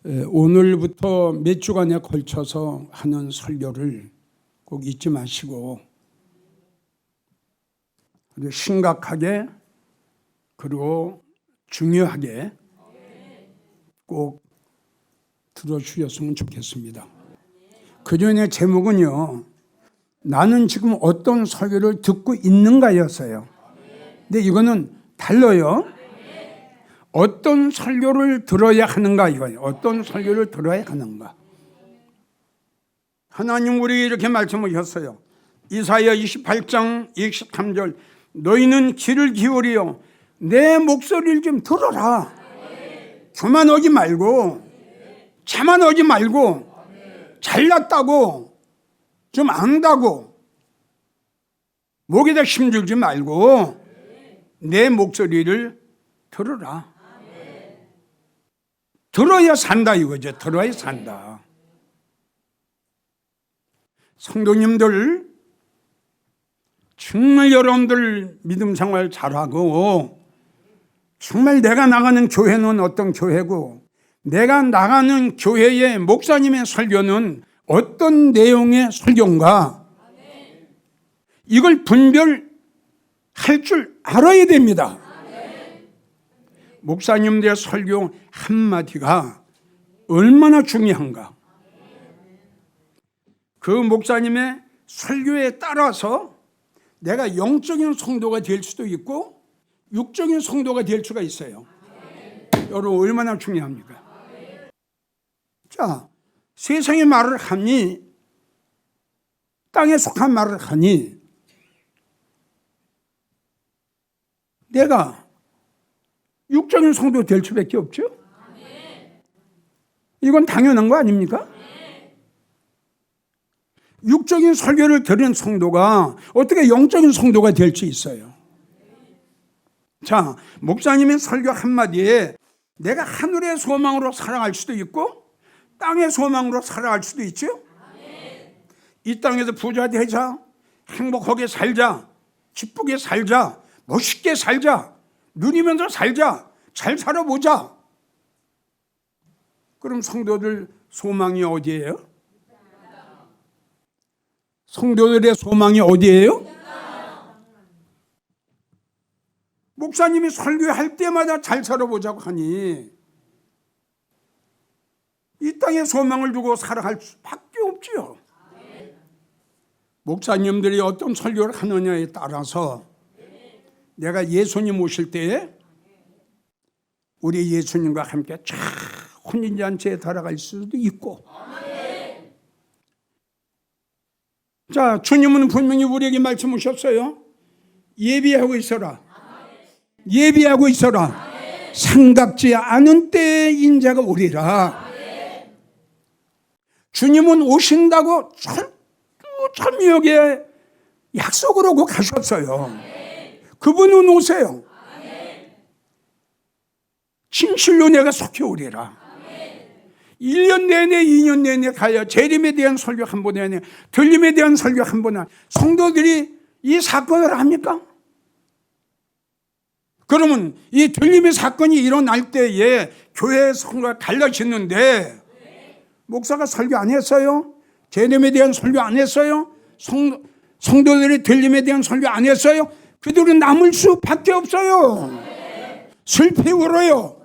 오늘부터 몇 주간에 걸쳐서 하는 설교를 꼭 잊지 마시고 아주 심각하게 그리고 중요하게 꼭 들어주셨으면 좋겠습니다. 그전에 제목은요, 나는 지금 어떤 설교를 듣고 있는가였어요. 근데 이거는 달라요. 어떤 설교를 들어야 하는가 이거예요. 어떤 설교를 들어야 하는가. 하나님 우리에게 이렇게 말씀하셨어요. 이사야 28장 23절 너희는 귀를 기울이어 내 목소리를 좀 들어라. 교만하지 말고 자만하지 말고 잘났다고 좀 안다고 목에다 힘주지 말고 내 목소리를 들어라. 들어야 산다 이거죠. 들어야 산다. 성도님들 정말 여러분들 믿음 생활 잘하고 정말 내가 나가는 교회는 어떤 교회고 내가 나가는 교회의 목사님의 설교는 어떤 내용의 설교인가 이걸 분별할 줄 알아야 됩니다. 목사님들의 설교 한마디가 얼마나 중요한가. 그 목사님의 설교에 따라서 내가 영적인 성도가 될 수도 있고 육적인 성도가 될 수가 있어요. 여러분 얼마나 중요합니까? 자, 세상의 말을 하니 땅에 속한 말을 하니 내가 육적인 성도 될 수밖에 없죠. 이건 당연한 거 아닙니까? 육적인 설교를 들은 성도가 어떻게 영적인 성도가 될 수 있어요? 자, 목사님의 설교 한마디에 내가 하늘의 소망으로 살아갈 수도 있고 땅의 소망으로 살아갈 수도 있죠. 이 땅에서 부자 되자, 행복하게 살자, 기쁘게 살자, 멋있게 살자, 누리면서 살자, 잘 살아보자. 그럼 성도들 소망이 어디예요? 성도들의 소망이 어디예요? 목사님이 설교할 때마다 잘 살아보자고 하니 이 땅에 소망을 두고 살아갈 수밖에 없지요. 목사님들이 어떤 설교를 하느냐에 따라서 내가 예수님 오실 때에 우리 예수님과 함께 쫙 혼인잔치에 들어갈 수도 있고 자, 주님은 분명히 우리에게 말씀하셨어요. 예비하고 있어라. 예비하고 있어라. 생각지 않은 때에 인자가 오리라. 주님은 오신다고 철두철미하게 약속을 하고 가셨어요. 그분은 오세요. 진실로 내가 속히 오리라. 1년 내내 2년 내내 가야 재림에 대한 설교 한 번 하냐 들림에 대한 설교 한 번 하냐 성도들이 이 사건을 합니까? 그러면 이 들림의 사건이 일어날 때에 교회 성도가 갈라지는데 목사가 설교 안 했어요? 재림에 대한 설교 안 했어요? 성도들이 들림에 대한 설교 안 했어요? 그들은 남을 수밖에 없어요. 슬피 울어요.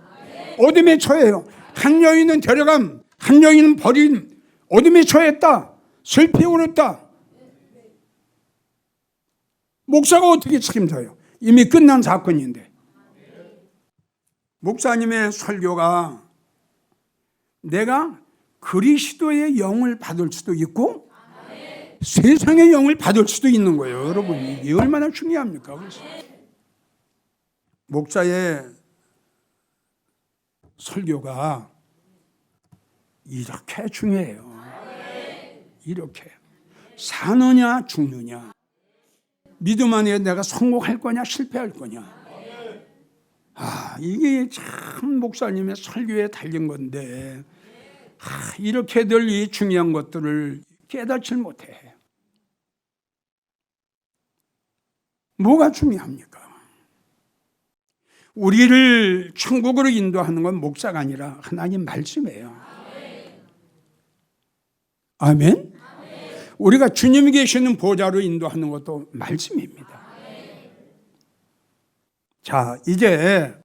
어둠에 처해요. 한 여인은 데려감, 한 여인은 버림, 어둠에 처했다. 슬피 울었다. 목사가 어떻게 책임져요? 이미 끝난 사건인데. 목사님의 설교가 내가 그리스도의 영을 받을 수도 있고 세상의 영을 받을 수도 있는 거예요. 여러분 이게 얼마나 중요합니까? 그래서 목사의 설교가 이렇게 중요해요. 이렇게 사느냐 죽느냐 믿음 안에 내가 성공할 거냐 실패할 거냐 이게 참 목사님의 설교에 달린 건데 이렇게들 이 중요한 것들을 깨닫지 못해. 뭐가 중요합니까? 우리를 천국으로 인도하는 건 목사가 아니라 하나님 말씀이에요. 아멘? 우리가 주님이 계시는 보좌로 인도하는 것도 말씀입니다. 자, 이제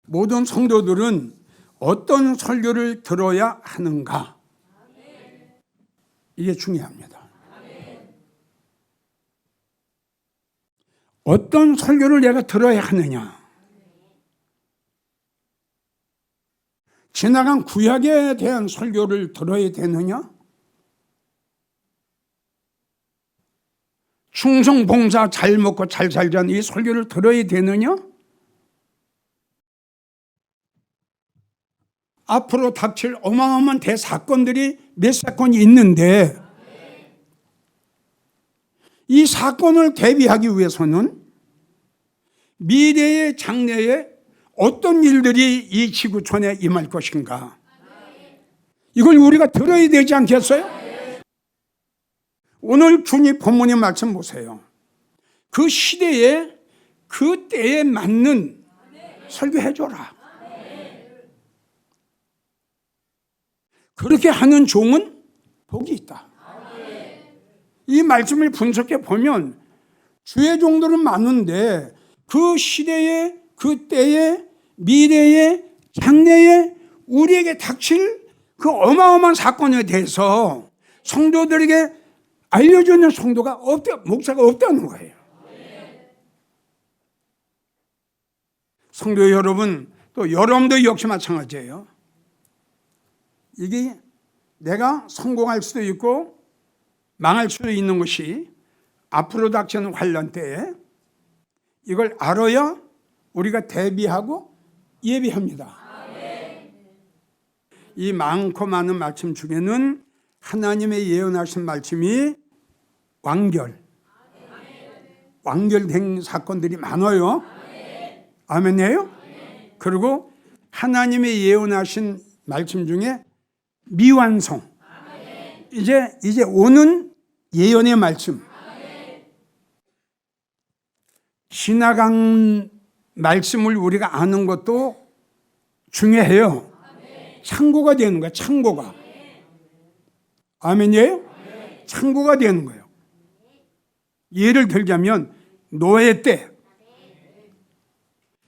모든 성도들은 어떤 설교를 들어야 하는가? 이게 중요합니다. 어떤 설교를 내가 들어야 하느냐? 지나간 구약에 대한 설교를 들어야 되느냐? 충성 봉사 잘 먹고 잘 살자는 이 설교를 들어야 되느냐? 앞으로 닥칠 어마어마한 대사건들이 몇 사건이 있는데 이 사건을 대비하기 위해서는 미래의 장래에 어떤 일들이 이 지구촌에 임할 것인가, 이걸 우리가 들어야 되지 않겠어요? 오늘 주님 본문의 말씀 보세요. 그 시대에 그 때에 맞는 설교해줘라. 그렇게 하는 종은 복이 있다. 이 말씀을 분석해 보면 주의 종들은 많은데 그 시대에 그 때에 미래에 장래에 우리에게 닥칠 그 어마어마한 사건에 대해서 성도들에게 알려주는 성도가 없다, 목사가 없다는 거예요. 성도 여러분, 또 여러분도 역시 마찬가지예요. 이게 내가 성공할 수도 있고 망할 수도 있는 것이 앞으로 닥치는 환란 때에 이걸 알아야 우리가 대비하고 예비합니다. 이 많고 많은 말씀 중에는 하나님의 예언하신 말씀이 완결된 사건들이 많아요. 아멘이에요? 그리고 하나님의 예언하신 말씀 중에 미완성, 이제 오는 예언의 말씀, 지나간 말씀을 우리가 아는 것도 중요해요. 참고가 되는 거야, 참고가. 아멘이에요? 참고가 되는 거예요. 예를 들자면 노예 때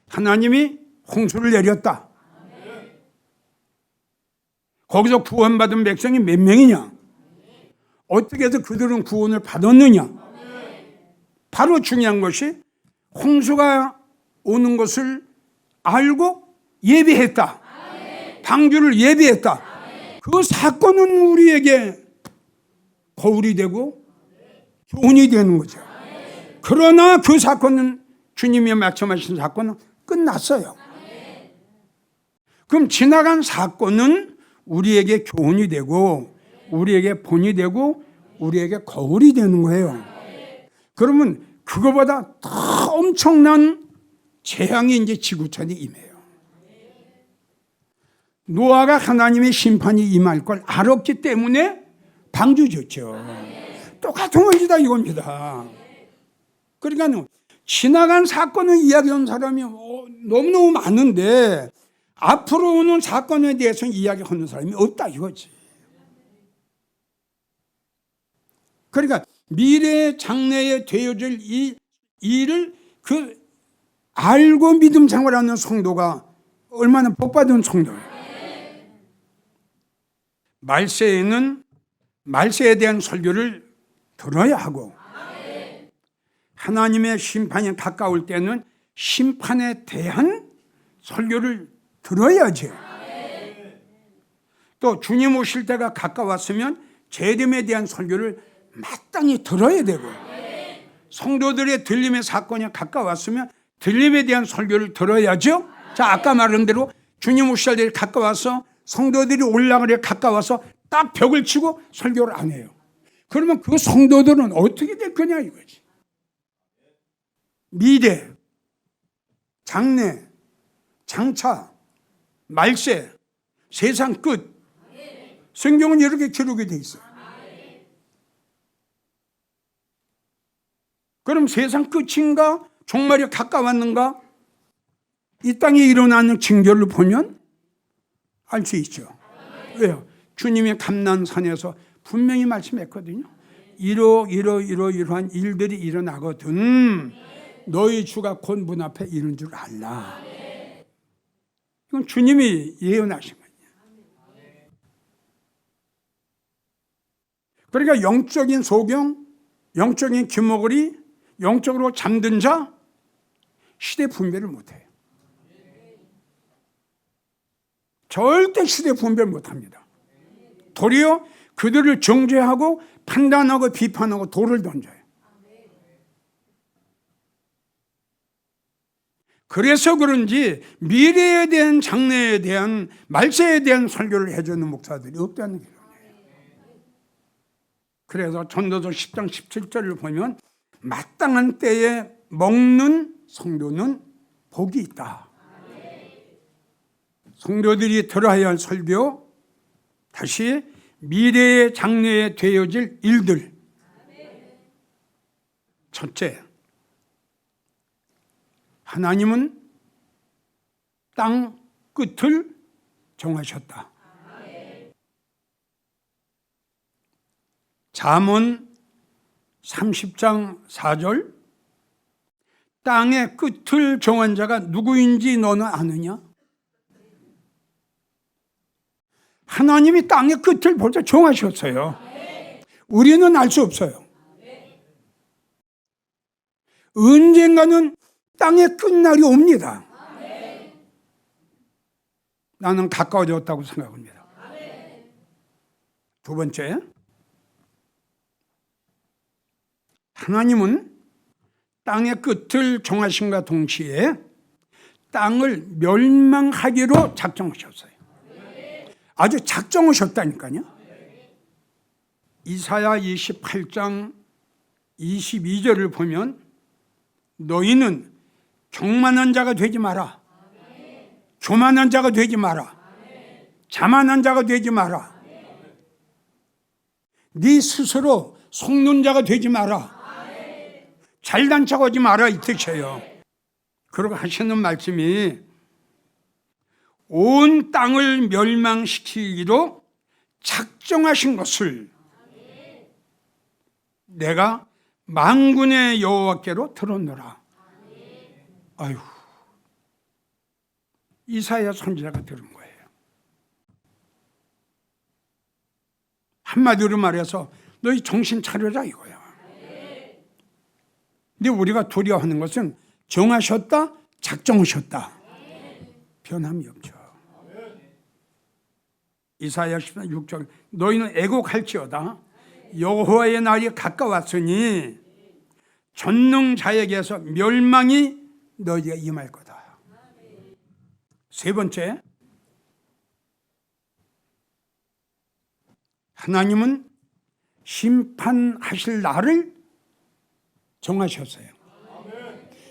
하나님이 홍수를 내렸다. 거기서 구원받은 백성이 몇 명이냐? 어떻게 해서 그들은 구원을 받았느냐? 바로 중요한 것이 홍수가 오는 것을 알고 예비했다. 방주를 예비했다. 그 사건은 우리에게 거울이 되고 교훈이 되는 거죠. 그러나 그 사건은 주님이 말씀하신 사건은 끝났어요. 그럼 지나간 사건은 우리에게 교훈이 되고 우리에게 본이 되고 우리에게 거울이 되는 거예요. 그러면 그거보다 더 엄청난 재앙이 이제 지구촌에 임해요. 노아가 하나님의 심판이 임할 걸 알았기 때문에 방주 졌죠. 똑같은 것이다 이겁니다. 그러니까 지나간 사건을 이야기하는 사람이 너무너무 많은데 앞으로 오는 사건에 대해서는 이야기하는 사람이 없다 이거지. 그러니까 미래 장래에 되어질 이 일을 그 알고 믿음 생활하는 성도가 얼마나 복받은 성도예요. 말세에는 말세에 대한 설교를 들어야 하고 하나님의 심판이 가까울 때는 심판에 대한 설교를 들어야죠. 또 주님 오실 때가 가까웠으면 재림에 대한 설교를 마땅히 들어야 되고 성도들의 들림의 사건이 가까웠으면 들림에 대한 설교를 들어야죠. 자, 아까 말한 대로 주님 오실 때가 가까워서 성도들이 올라가려 가까워서 딱 벽을 치고 설교를 안 해요. 그러면 그 성도들은 어떻게 될 거냐 이거지. 미래, 장래, 장차, 말세, 세상 끝. 성경은 이렇게 기록이 돼 있어요. 그럼 세상 끝인가? 종말이 가까웠는가? 이 땅에 일어나는 징조를 보면 알 수 있죠. 왜요? 주님이 감난산에서 분명히 말씀했거든요. 이러한 일들이 일어나거든 너희 주가 곧 문 앞에 이른 줄 알라. 이건 주님이 예언하신 거예요. 그러니까 영적인 소경, 영적인 귀머거리, 영적으로 잠든 자 시대 분별을 못해요. 절대 시대 분별 못합니다. 도리어 그들을 정죄하고 판단하고 비판하고 돌을 던져요. 그래서 그런지 미래에 대한 장래에 대한 말세에 대한 설교를 해주는 목사들이 없다는 거예요. 그래서 전도서 10장 17절을 보면 마땅한 때에 먹는 성도는 복이 있다. 성도들이 들어야 할 설교, 다시 미래의 장래에 되어질 일들. 첫째, 하나님은 땅 끝을 정하셨다. 잠언 30장 4절, 땅의 끝을 정한 자가 누구인지 너는 아느냐? 하나님이 땅의 끝을 벌써 정하셨어요. 우리는 알 수 없어요. 언젠가는 땅의 끝날이 옵니다. 나는 가까워졌다고 생각합니다. 두 번째, 하나님은 땅의 끝을 정하심과 동시에 땅을 멸망하기로 작정하셨어요. 아주 작정하셨다니까요. 이사야 28장 22절을 보면 너희는 교만한 자가 되지 마라. 교만한 자가 되지 마라. 자만한 자가 되지 마라. 네 스스로 속는 자가 되지 마라. 잘난 척하지 마라 이 뜻이에요. 그러고 하시는 말씀이 온 땅을 멸망시키기로 작정하신 것을 내가 만군의 여호와께로 들었노라. 아유, 이사야 선지자가 들은 거예요. 한마디로 말해서 너희 정신 차려라 이거야. 근데 우리가 두려워하는 것은 정하셨다, 작정하셨다. 변함이 없죠. 이사야 16절 너희는 애곡할지어다. 여호와의 날이 가까웠으니 전능자에게서 멸망이 너희에게 임할 거다. 세 번째, 하나님은 심판하실 날을 정하셨어요.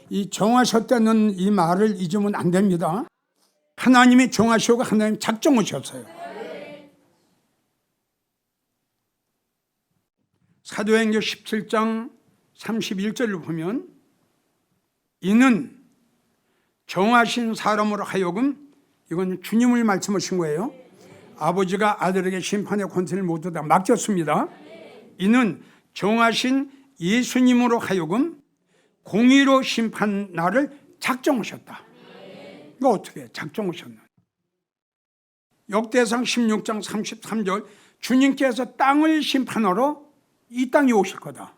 이 정하셨다는 이 말을 잊으면 안 됩니다. 하나님이 정하시고 하나님 작정하셨어요. 사도행전 17장 31절을 보면 이는 정하신 사람으로 하여금, 이건 주님을 말씀하신 거예요. 아버지가 아들에게 심판의 권세를 모두 다 맡겼습니다. 이는 정하신 예수님으로 하여금 공의로 심판 날을 작정하셨다. 이거 어떻게 작정하셨나? 역대상 16장 33절 주님께서 땅을 심판하러 이 땅에 오실 거다.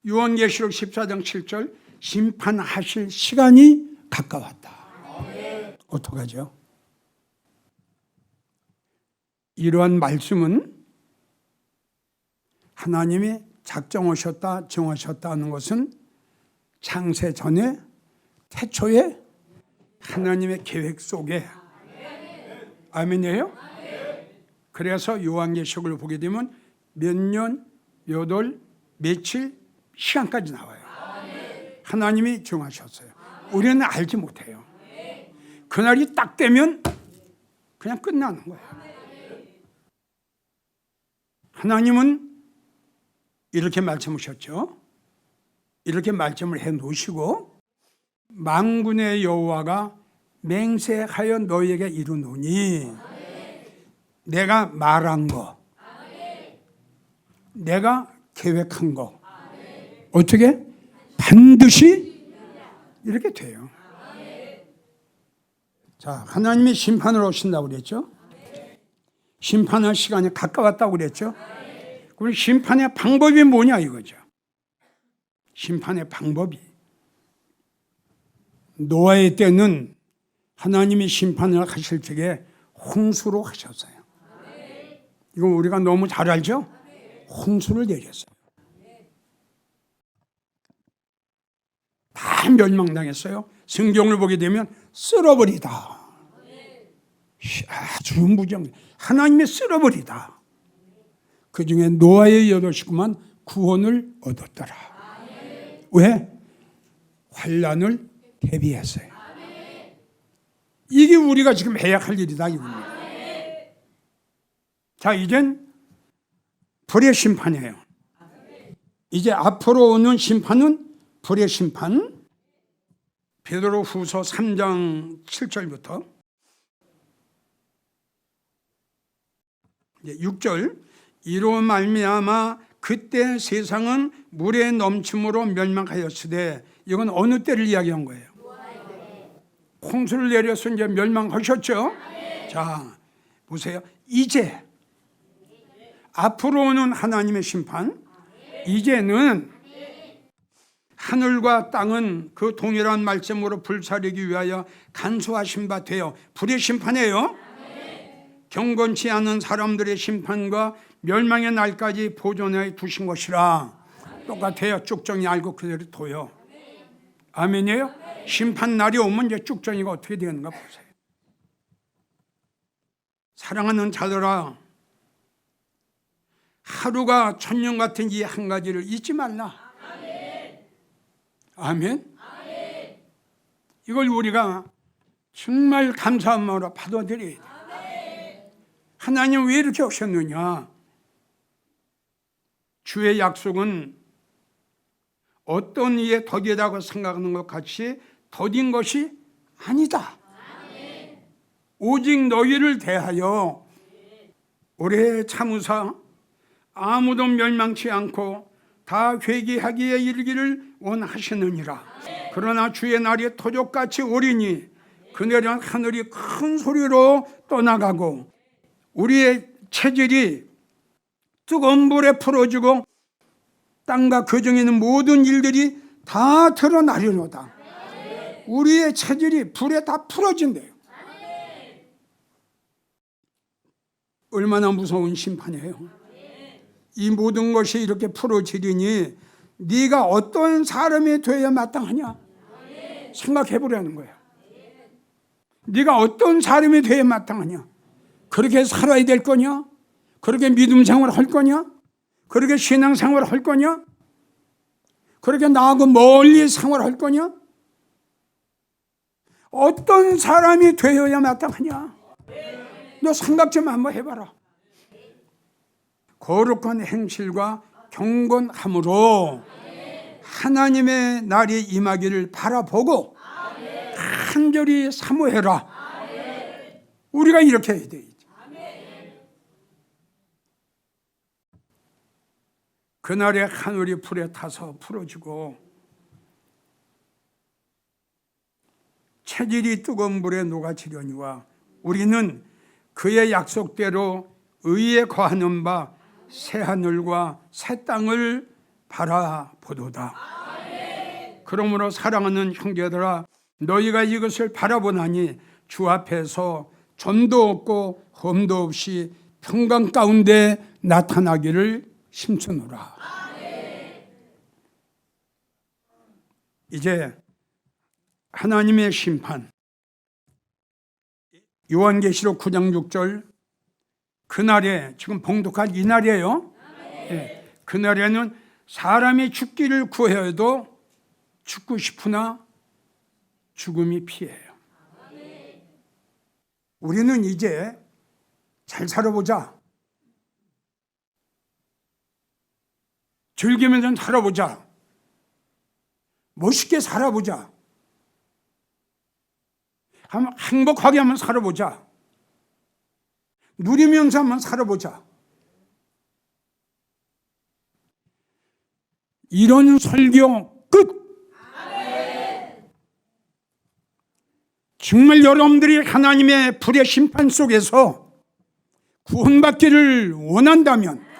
요한계시록 14장 7절 심판하실 시간이 가까웠다. 어떡하죠? 이러한 말씀은 하나님이 작정하셨다, 정하셨다 하는 것은 창세 전에 태초에 하나님의 계획 속에, 아멘이에요? 그래서 요한계시록을 보게 되면 몇 년, 몇 월, 며칠, 시간까지 나와요. 하나님이 정하셨어요. 우리는 알지 못해요. 그날이 딱 되면 그냥 끝나는 거예요. 하나님은 이렇게 말씀하셨죠. 이렇게 말씀을 해 놓으시고 만군의 여호와가 맹세하여 너희에게 이루노니 내가 말한 거, 내가 계획한 거 어떻게? 반드시 이렇게 돼요. 자, 하나님이 심판을 오신다고 그랬죠? 심판할 시간이 가까웠다고 그랬죠? 그럼 심판의 방법이 뭐냐 이거죠. 심판의 방법이 노아의 때는 하나님이 심판을 하실 적에 홍수로 하셨어요. 이건 우리가 너무 잘 알죠? 홍수를 내렸어요. 다 멸망당했어요. 성경을 보게 되면 쓸어버리다. 아주 무정. 하나님이 쓸어버리다. 그 중에 노아의 8식구만 구원을 얻었더라. 왜? 환난을 대비했어요. 이게 우리가 지금 해야 할 일이다 이겁니다. 자, 이젠 불의 심판이에요. 이제 앞으로 오는 심판은 불의 심판. 베드로후서 3장 7절부터 6절. 이로 말미암아 그때 세상은 물의 넘침으로 멸망하였으되, 이건 어느 때를 이야기한 거예요? 홍수를 내려서 이제 멸망하셨죠. 자, 보세요. 이제 앞으로 오는 하나님의 심판, 이제는 하늘과 땅은 그 동일한 말씀으로 불사르기 위하여 간수하신 바 되어, 불의 심판이에요. 경건치 않은 사람들의 심판과 멸망의 날까지 보존해 두신 것이라. 똑같아요. 쭉정이 알고 그대로 둬요. 아멘이에요. 심판 날이 오면 이제 쭉정이가 어떻게 되는가 보세요. 사랑하는 자들아, 하루가 천년 같은 이 한 가지를 잊지 말라. 아멘. 이걸 우리가 정말 감사한 마음으로 받아들여야 돼요. 하나님 왜 이렇게 오셨느냐? 주의 약속은 어떤 이의 덕이라고 생각하는 것 같이 덕인 것이 아니다. 오직 너희를 대하여 오래 참으사 아무도 멸망치 않고 다 회개하기에 이르기를 원하시느니라. 그러나 주의 날이 토족같이 오리니 그날은 하늘이 큰 소리로 떠나가고 우리의 체질이 뜨거운 물에 풀어지고 땅과 그 중에 있는 모든 일들이 다 드러나려노다. 우리의 체질이 불에 다 풀어진대요. 얼마나 무서운 심판이에요. 이 모든 것이 이렇게 풀어지리니 네가 어떤 사람이 되어야 마땅하냐? 생각해 보라는 거예요. 네가 어떤 사람이 되어야 마땅하냐? 그렇게 살아야 될 거냐? 그렇게 믿음 생활을 할 거냐? 그렇게 신앙 생활을 할 거냐? 그렇게 나하고 멀리 생활을 할 거냐? 어떤 사람이 되어야 마땅하냐? 너 생각 좀 한번 해봐라. 거룩한 행실과 경건함으로 하나님의 날이 임하기를 바라보고 간절히 사모해라. 우리가 이렇게 해야 돼. 그날에 하늘이 불에 타서 풀어지고 체질이 뜨거운 물에 녹아지려니와 우리는 그의 약속대로 의에 거하는 바 새하늘과 새 땅을 바라보도다. 그러므로 사랑하는 형제들아, 너희가 이것을 바라보나니 주 앞에서 점도 없고 흠도 없이 평강 가운데 나타나기를 힘쓰노라. 이제 하나님의 심판, 요한계시록 9장 6절, 그날에, 지금 봉독할 이 날이에요. 네. 그날에는 사람이 죽기를 구해도 죽고 싶으나 죽음이 피해요. 우리는 이제 잘 살아보자, 즐기면서 살아보자, 멋있게 살아보자. 한번 행복하게 한번 살아보자. 누리면서 한번 살아보자. 이런 설교 끝. 정말 여러분들이 하나님의 불의 심판 속에서 구원받기를 원한다면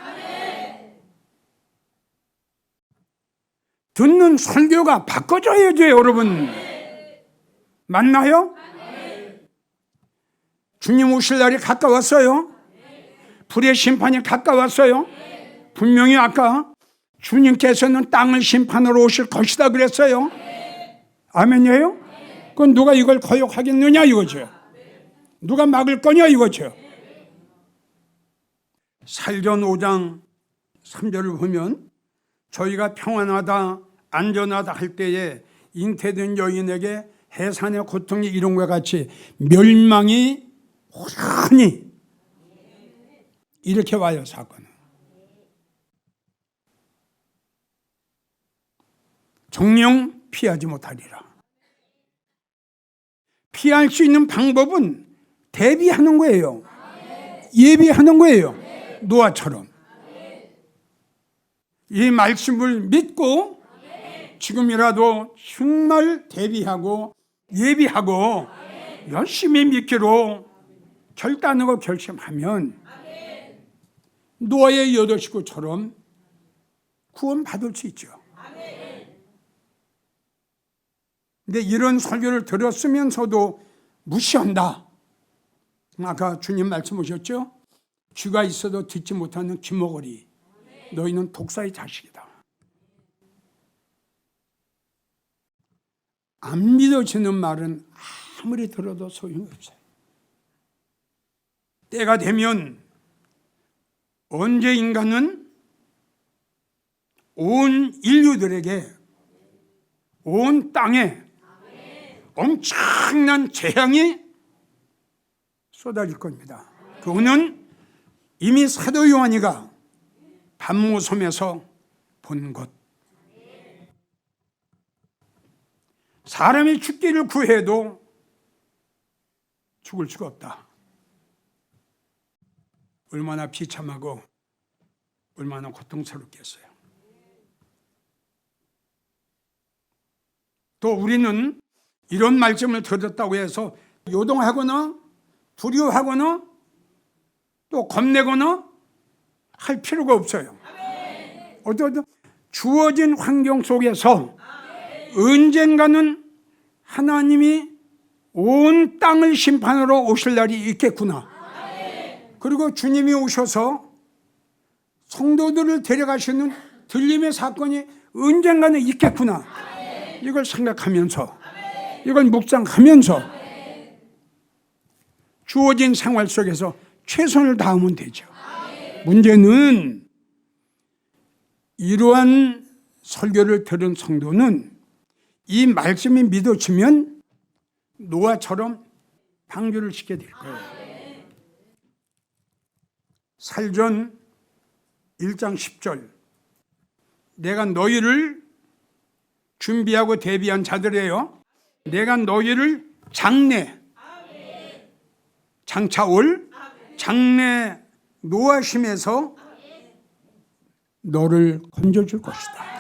듣는 설교가 바꿔줘야죠, 여러분. 맞나요? 주님 오실 날이 가까웠어요. 불의 심판이 가까웠어요. 분명히 아까 주님께서는 땅을 심판하러 오실 것이다 그랬어요. 아멘이에요? 그건 누가 이걸 거역하겠느냐 이거죠. 누가 막을 거냐 이거죠. 살전 5장 3절을 보면 저희가 평안하다 안전하다 할 때에 잉태된 여인에게 해산의 고통이 이런 것과 같이 멸망이 호련히 이렇게 와요. 사건은 정령 피하지 못하리라. 피할 수 있는 방법은 대비하는 거예요. 예비하는 거예요. 노아처럼 이 말씀을 믿고 지금이라도 정말 대비하고 예비하고 열심히 믿기로 결단하고 결심하면 노아의 8 식구처럼 구원받을 수 있죠. 근데 이런 설교를 들었으면서도 무시한다. 아까 주님 말씀 오셨죠? 쥐가 있어도 듣지 못하는 귀머거리. 너희는 독사의 자식이다. 안 믿어지는 말은 아무리 들어도 소용이 없어요. 때가 되면 언제 인간은 온 인류들에게 온 땅에 엄청난 재앙이 쏟아질 겁니다. 그거는 이미 사도 요한이가 반모섬에서 본 것. 사람이 죽기를 구해도 죽을 수가 없다. 얼마나 비참하고 얼마나 고통스럽겠어요. 또 우리는 이런 말씀을 들었다고 해서 요동하거나 두려워하거나 또 겁내거나 할 필요가 없어요. 어떤 주어진 환경 속에서 언젠가는 하나님이 온 땅을 심판하러 오실 날이 있겠구나. 그리고 주님이 오셔서 성도들을 데려가시는 들림의 사건이 언젠가는 있겠구나. 이걸 생각하면서 이걸 묵상하면서 주어진 생활 속에서 최선을 다하면 되죠. 문제는 이러한 설교를 들은 성도는 이 말씀이 믿어지면 노아처럼 방주를 짓게 될 거예요. 살전 1장 10절 내가 너희를 준비하고 대비한 자들이에요. 내가 너희를 장차 올 장래 노하심에서 너를 건져줄 것이다.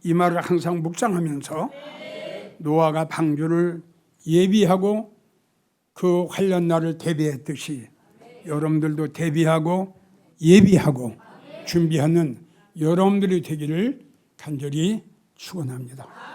이 말을 항상 묵상하면서 노아가 방주를 예비하고 그 환난 날을 대비했듯이 여러분들도 대비하고 예비하고 준비하는 여러분들이 되기를 간절히 축원합니다.